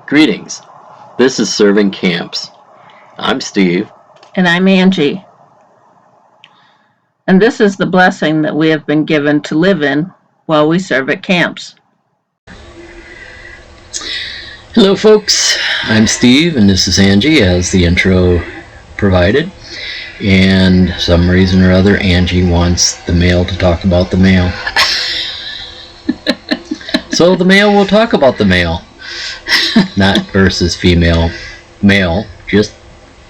Greetings. This is Serving Camps. I'm Steve. And I'm Angie. And this is the blessing that we have been given to live in while we serve at camps. Hello, folks. I'm Steve, and this is Angie, as the intro provided. And for some reason or other, Angie wants the male to talk about the male. So the male will talk about the male. Not versus female, male, just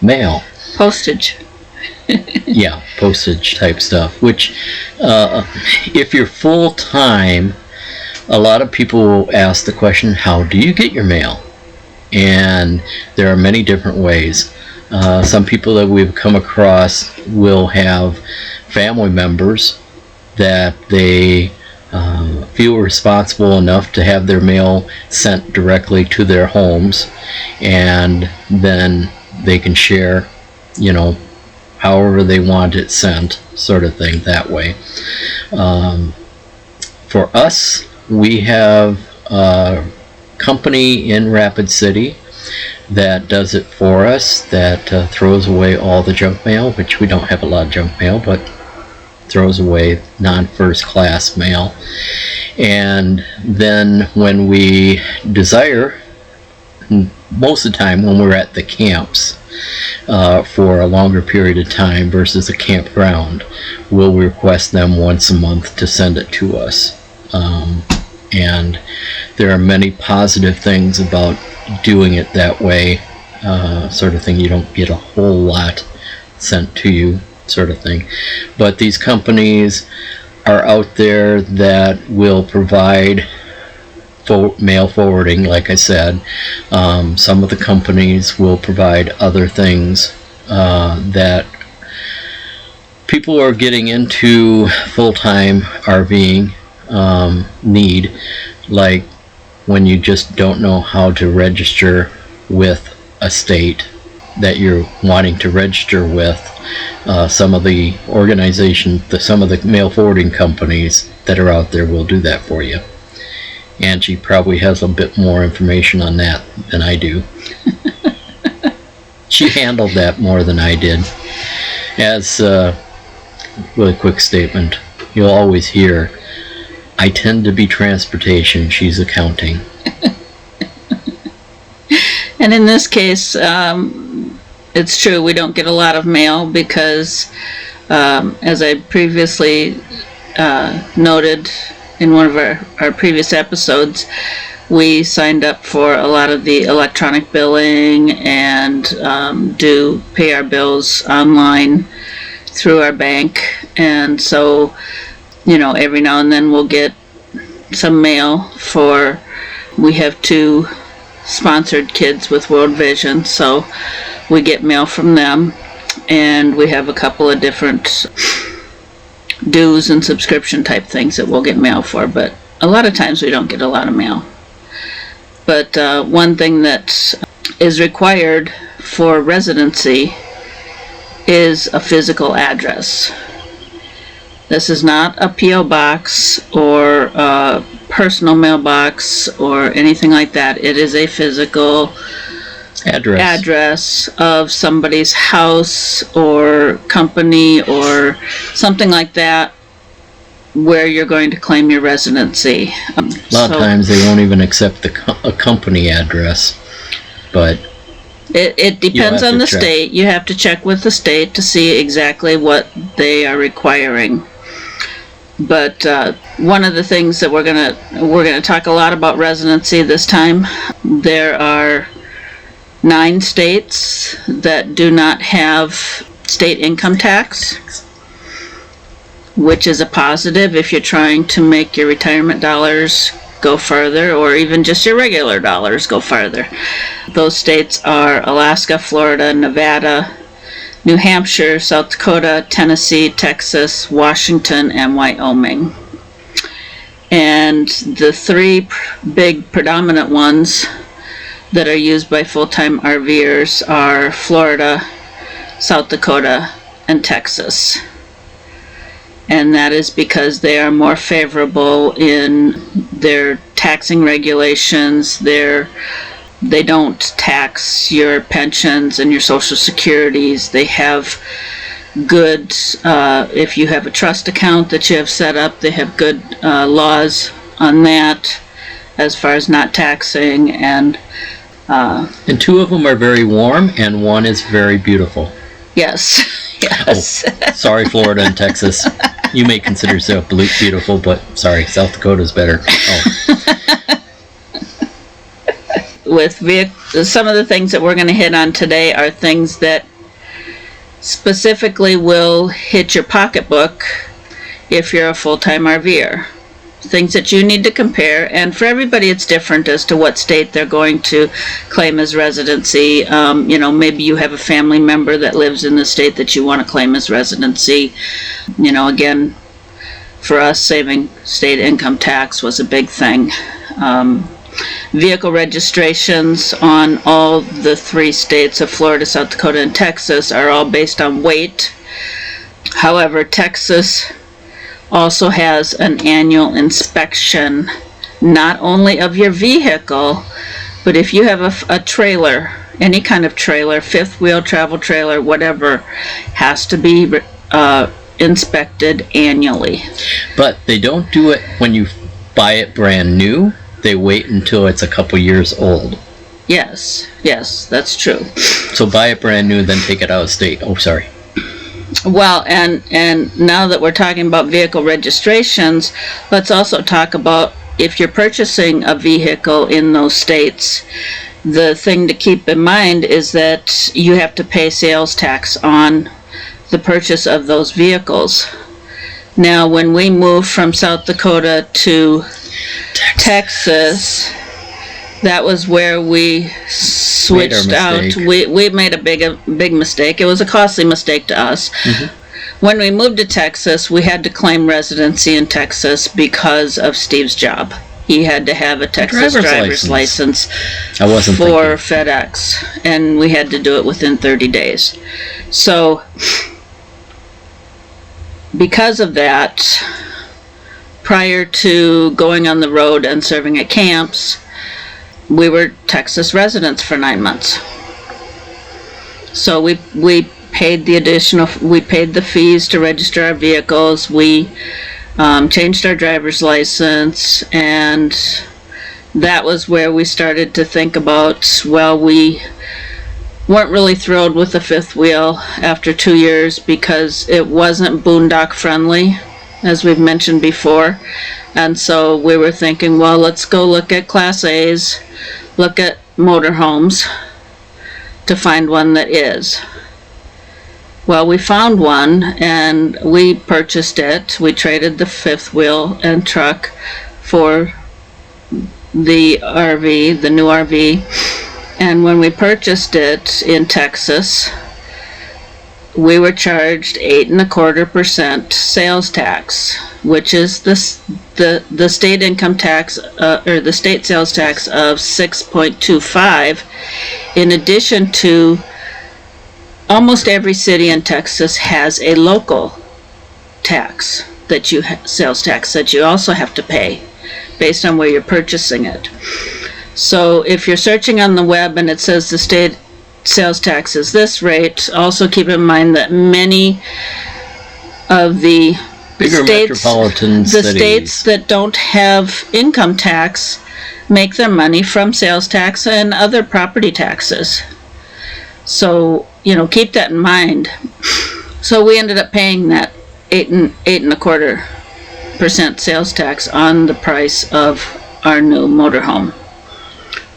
male. Postage. Yeah, postage type stuff, which if you're full-time, a lot of people will ask the question, how do you get your mail? And there are many different ways. Some people that we've come across will have family members that they feel responsible enough to have their mail sent directly to their homes, and then they can share, however they want it sent, sort of thing, that way. For us, we have a company in Rapid City that does it for us, that throws away all the junk mail, which we don't have a lot of junk mail, but throws away non-first class mail. And then when we desire, most of the time when we're at the camps for a longer period of time versus a campground, we'll request them once a month to send it to us. And there are many positive things about doing it that way, sort of thing. You don't get a whole lot sent to you, sort of thing. But these companies are out there that will provide mail forwarding, like I said. Some of the companies will provide other things that people are getting into full-time RVing need, like when you just don't know how to register with a state that you're wanting to register with. Some of the organizations, some of the mail forwarding companies that are out there will do that for you. Angie probably has a bit more information on that than I do. She handled that more than I did. As a really quick statement, you'll always hear, I tend to be transportation, she's accounting. And in this case, it's true, we don't get a lot of mail because, as I previously noted in one of our previous episodes, we signed up for a lot of the electronic billing and do pay our bills online through our bank. And so, every now and then we'll get some mail we have 2 sponsored kids with World Vision, so we get mail from them, and we have a couple of different dues and subscription type things that we'll get mail for, but a lot of times we don't get a lot of mail. But one thing that is required for residency is a physical address. This is not a P.O. box or a personal mailbox or anything like that. It is a physical address of somebody's house or company or something like that where you're going to claim your residency. A lot of times they won't even accept a company address, but it depends on the state. You have to check with the state to see exactly what they are requiring. But one of the things that we're gonna talk a lot about residency this time. There are 9 states that do not have state income tax, which is a positive if you're trying to make your retirement dollars go further, or even just your regular dollars go farther. Those states are Alaska, Florida, Nevada, New Hampshire, South Dakota, Tennessee, Texas, Washington, and Wyoming. And the 3 big predominant ones that are used by full-time RVers are Florida, South Dakota, and Texas. And that is because they are more favorable in their taxing regulations, their They don't tax your pensions and your social securities. They have good, if you have a trust account that you have set up, they have good laws on that as far as not taxing. And two of them are very warm, and one is very beautiful. yes, yes. Oh, sorry, Florida and Texas. You may consider yourself beautiful, but sorry, South Dakota's better. Oh. With some of the things that we're going to hit on today are things that specifically will hit your pocketbook if you're a full-time RVer. Things that you need to compare, and for everybody it's different as to what state they're going to claim as residency. Maybe you have a family member that lives in the state that you want to claim as residency. Again, for us, saving state income tax was a big thing. Vehicle registrations on all the 3 states of Florida, South Dakota, and Texas are all based on weight. However, Texas also has an annual inspection, not only of your vehicle, but if you have a trailer, any kind of trailer, fifth wheel, travel trailer, whatever, has to be inspected annually. But they don't do it when you buy it brand new. They wait until it's a couple years old. Yes, that's true. So buy it brand new, then take it out of state. Oh, sorry. Well, and now that we're talking about vehicle registrations, let's also talk about if you're purchasing a vehicle in those states. The thing to keep in mind is that you have to pay sales tax on the purchase of those vehicles. Now, when we moved from South Dakota to Texas, that was where we switched out. We made a big mistake. It was a costly mistake to us. Mm-hmm. When we moved to Texas, we had to claim residency in Texas because of Steve's job. He had to have a Texas driver's license for FedEx, and we had to do it within 30 days. So, because of that, prior to going on the road and serving at camps, we were Texas residents for 9 months. So we paid the fees to register our vehicles. We changed our driver's license, and that was where we started to think about, well, we weren't really thrilled with the fifth wheel after 2 years because it wasn't boondock friendly, as we've mentioned before. And so we were thinking, well, let's go look at Class A's, look at motorhomes to find one that is. Well, we found one, and we purchased it. We traded the fifth wheel and truck for the RV, the new RV. And when we purchased it in Texas, we were charged 8.25% sales tax, which is the state income tax, or the state sales tax of 6.25, in addition to almost every city in Texas has a local tax that sales tax that you also have to pay based on where you're purchasing it. So if you're searching on the web and it says the state sales tax is this rate, also keep in mind that many of the bigger metropolitan cities, states that don't have income tax, make their money from sales tax and other property taxes. So, keep that in mind. So we ended up paying that 8.25% sales tax on the price of our new motorhome,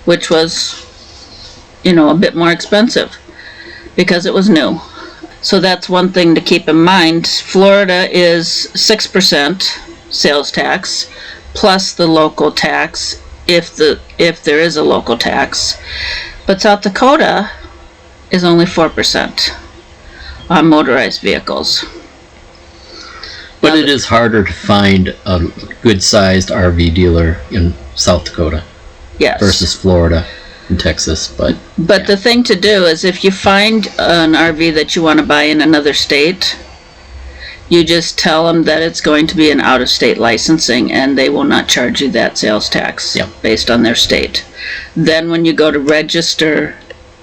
which was, a bit more expensive because it was new. So that's one thing to keep in mind. Florida is 6% sales tax plus the local tax if there is a local tax. But South Dakota is only 4% on motorized vehicles. But it is harder to find a good-sized RV dealer in South Dakota, yes, versus Florida and Texas. But yeah. The thing to do is, if you find an RV that you want to buy in another state, You just tell them that it's going to be an out-of-state licensing, and they will not charge you that sales tax based on their state. Then when you go to register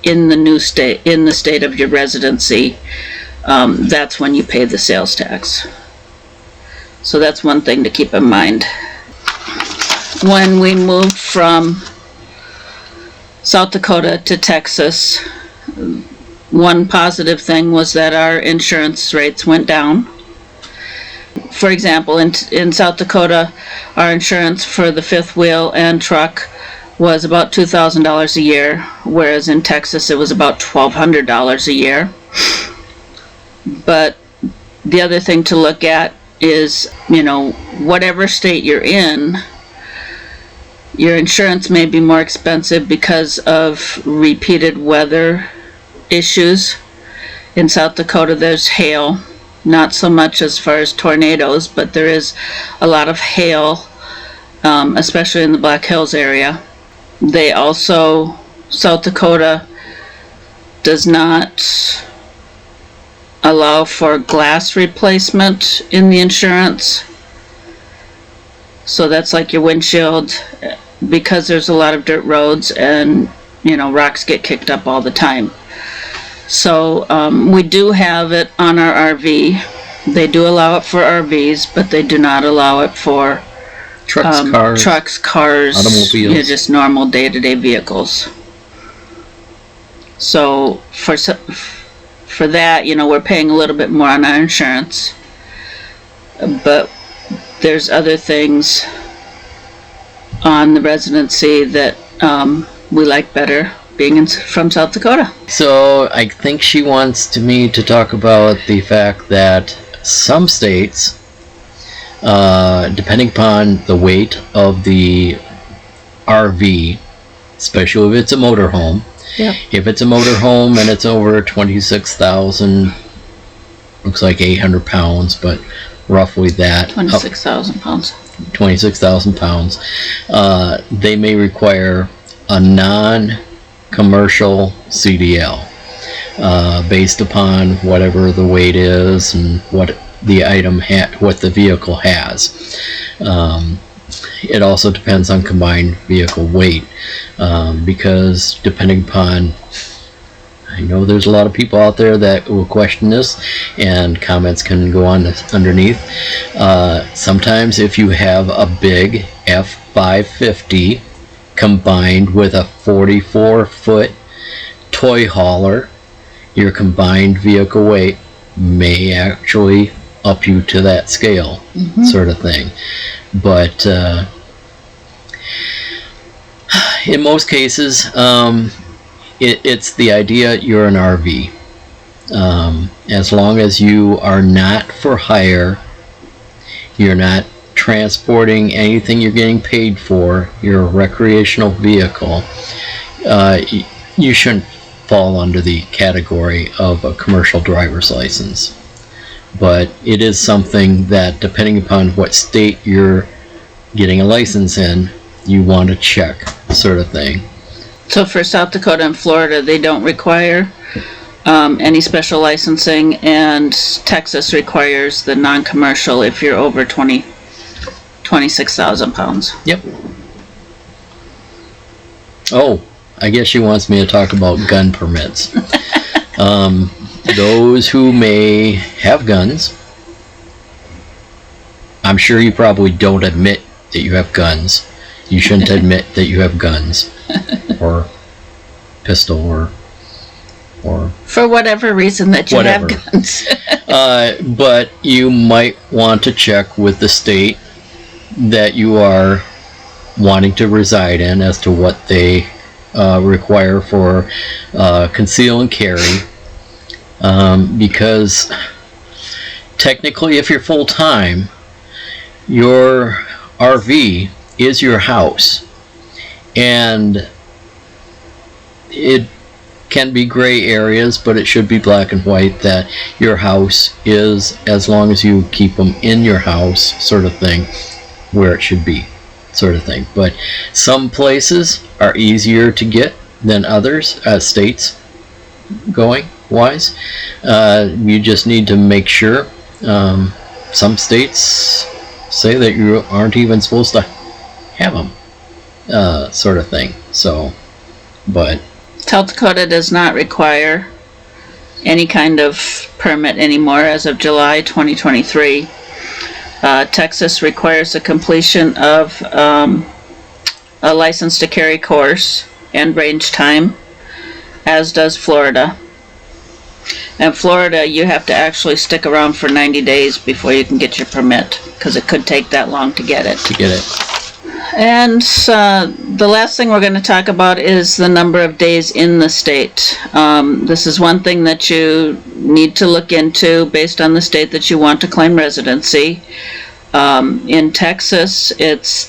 in the new state, in the state of your residency, that's when you pay the sales tax. So that's one thing to keep in mind. When we moved from South Dakota to Texas, one positive thing was that our insurance rates went down. For example, in South Dakota, our insurance for the fifth wheel and truck was about $2,000 a year, whereas in Texas it was about $1,200 a year. But the other thing to look at is, whatever state you're in, your insurance may be more expensive because of repeated weather issues. In South Dakota there's hail. Not so much as far as tornadoes, but there is a lot of hail, especially in the Black Hills area. South Dakota does not allow for glass replacement in the insurance. So that's like your windshield, because there's a lot of dirt roads and, rocks get kicked up all the time. So we do have it on our RV. They do allow it for RVs, but they do not allow it for trucks, cars, automobiles, just normal day-to-day vehicles. So for that, we're paying a little bit more on our insurance, but there's other things on the residency that we like better, being from South Dakota. So I think she wants me to talk about the fact that some states, depending upon the weight of the RV, especially if it's a motorhome, if it's a motorhome and it's over 26,000, looks like 800 pounds, but roughly that. 26,000 pounds. 26,000 pounds. They may require a non-commercial CDL based upon whatever the weight is and what the item what the vehicle has. It also depends on combined vehicle weight, because depending upon, I know there's a lot of people out there that will question this, and comments can go on underneath. Sometimes if you have a big F550 combined with a 44-foot toy hauler, your combined vehicle weight may actually up you to that scale, sort of thing. But in most cases, it's the idea you're an RV. As long as you are not for hire, you're not transporting anything you're getting paid for, you're a recreational vehicle, you shouldn't fall under the category of a commercial driver's license. But it is something that, depending upon what state you're getting a license in, you want to check, sort of thing. So for South Dakota and Florida, they don't require any special licensing, and Texas requires the non-commercial if you're over 26,000 pounds. Yep. Oh, I guess she wants me to talk about gun permits. Those who may have guns, I'm sure you probably don't admit that you have guns. You shouldn't admit that you have guns, or pistol, or for whatever reason that you have guns. But you might want to check with the state that you are wanting to reside in as to what they require for conceal and carry, because technically, if you're full-time, your RV is your house, and it can be gray areas, but it should be black and white that your house is, as long as you keep them in your house, sort of thing, where it should be, sort of thing. But some places are easier to get than others, states going wise. You just need to make sure Some states say that you aren't even supposed to have them, sort of thing. So, but South Dakota does not require any kind of permit anymore as of July 2023. Texas requires the completion of a license to carry course and range time, as does Florida. And Florida, you have to actually stick around for 90 days before you can get your permit, because it could take that long to get it. And the last thing we're going to talk about is the number of days in the state. This is one thing that you need to look into based on the state that you want to claim residency. In Texas, it's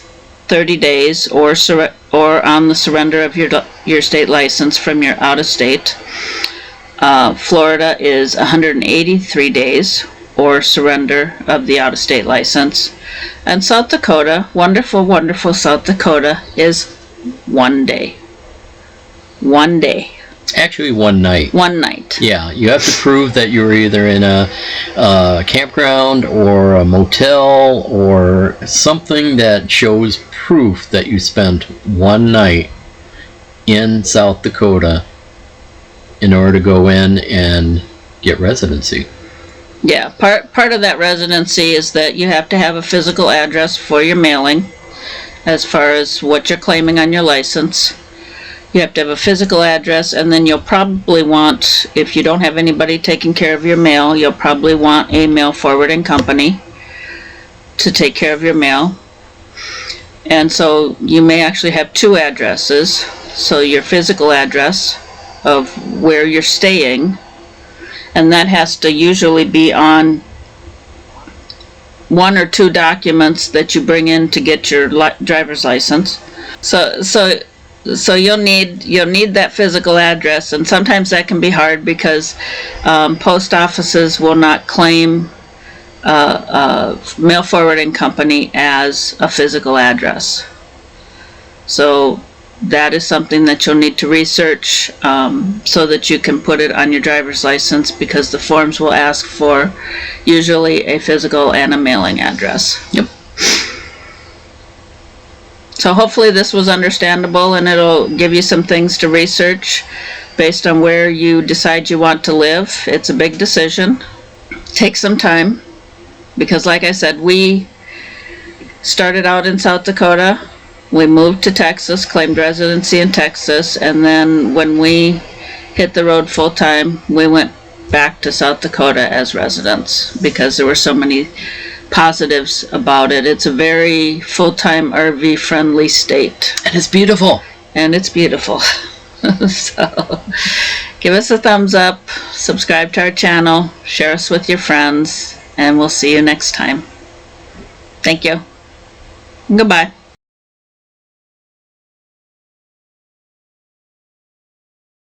30 days or on the surrender of your state license from your out-of-state. Florida is 183 days or surrender of the out-of-state license. And South Dakota, wonderful, wonderful South Dakota, is 1 day. 1 day. Actually, 1 night. 1 night. Yeah, you have to prove that you were either in a campground or a motel or something that shows proof that you spent 1 night in South Dakota in order to go in and get residency. Yeah, part of that residency is that you have to have a physical address for your mailing as far as what you're claiming on your license. You have to have a physical address, and then you'll probably want, if you don't have anybody taking care of your mail, you'll probably want a mail forwarding company to take care of your mail. And so you may actually have 2 addresses. So your physical address of where you're staying, and that has to usually be on 1 or 2 documents that you bring in to get your driver's license. So you'll need that physical address, and sometimes that can be hard because post offices will not claim a mail forwarding company as a physical address. So that is something that you'll need to research so that you can put it on your driver's license, because the forms will ask for usually a physical and a mailing address. Yep. So hopefully this was understandable, and it'll give you some things to research based on where you decide you want to live. It's a big decision. Take some time, because like I said, we started out in South Dakota. We moved to Texas, claimed residency in Texas, and then when we hit the road full time, we went back to South Dakota as residents because there were so many positives about it. It's a very full-time RV friendly state. And it's beautiful. So give us a thumbs up, subscribe to our channel, share us with your friends, and we'll see you next time. Thank you. Goodbye.